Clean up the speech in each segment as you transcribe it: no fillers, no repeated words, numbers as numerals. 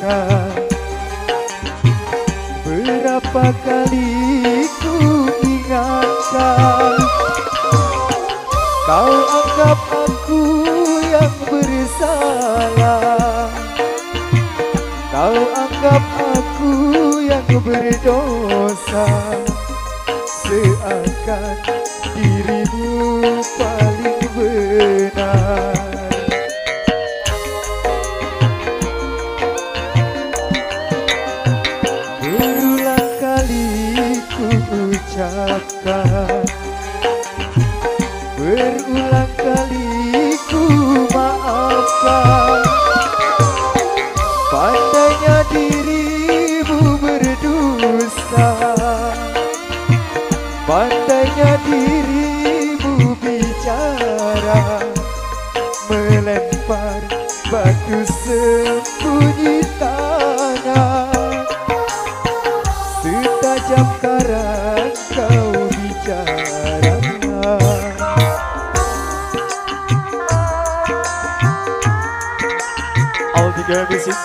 tangan. Berapa kali ku ingatkan, kau anggap aku yang bersalah. Kau anggap aku yang berdosa, seakan dirimu paling benar. Berulang kali ku ucapkan, berulang kali ku maafkan. Pandainya dirimu berdusta, pandainya dirimu bicara, melempar batu sembunyi tangan. Setajam karang kau bicara, all together music.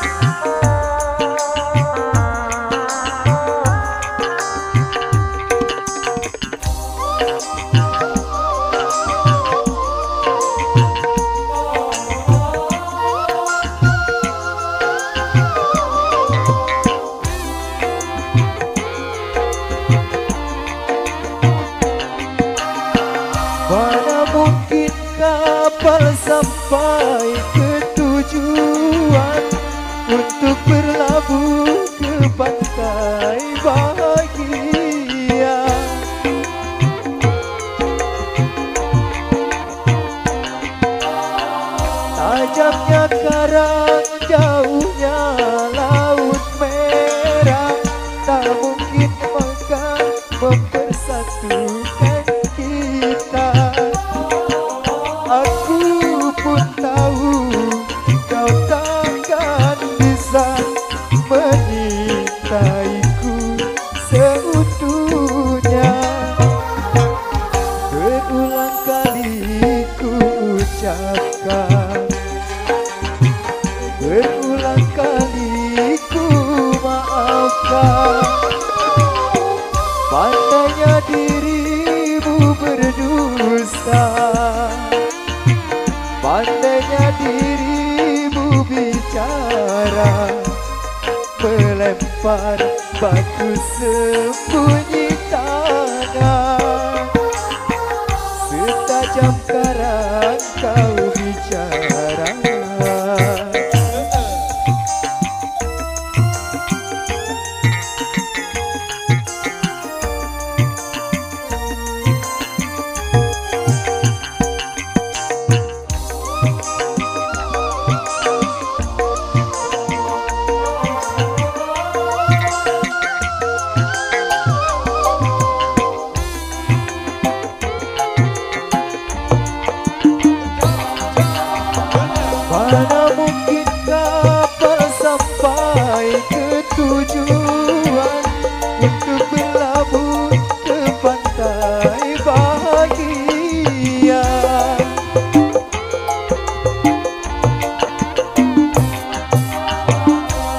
Mana mungkin kapal sampai ke tujuan untuk berlabuh ke pantai bahagia. Tajamnya karang, jauhnya laut merah, tak mungkin maka mempersatukan kita. Aku pun tahu kau takkan bisa menyintaiku seutuhnya. Berulang kali ku ucapkan, berulang kali ku maafkan. Pandainya dirimu berdusta, pandainya dirimu bicara, melempar batu sembunyi tangan. Setajam karang kau bicara, mana mungkin kapal sampai ke tujuan untuk berlabuh ke pantai bahagia.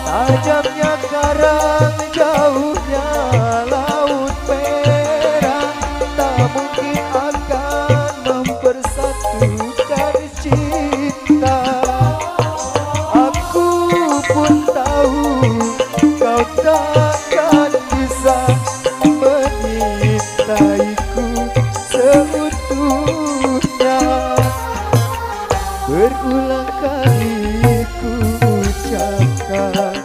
Tajamnya karang, jauhnya laut merah, tak mungkin akan mempersatukan cinta. Aku pun tahu kau takkan bisa menyintaiku seutuhnya. Berulang kali ku ucapkan,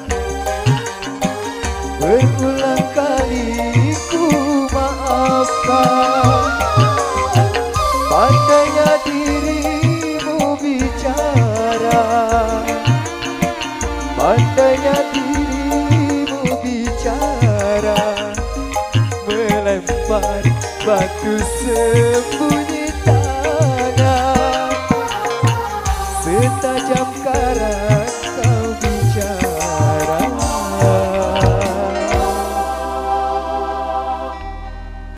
berulang kali ku maafkan. Pandainya dirimu bicara, pandainya dirimu bicara, melempar batu sembunyi tangan. Setajam karang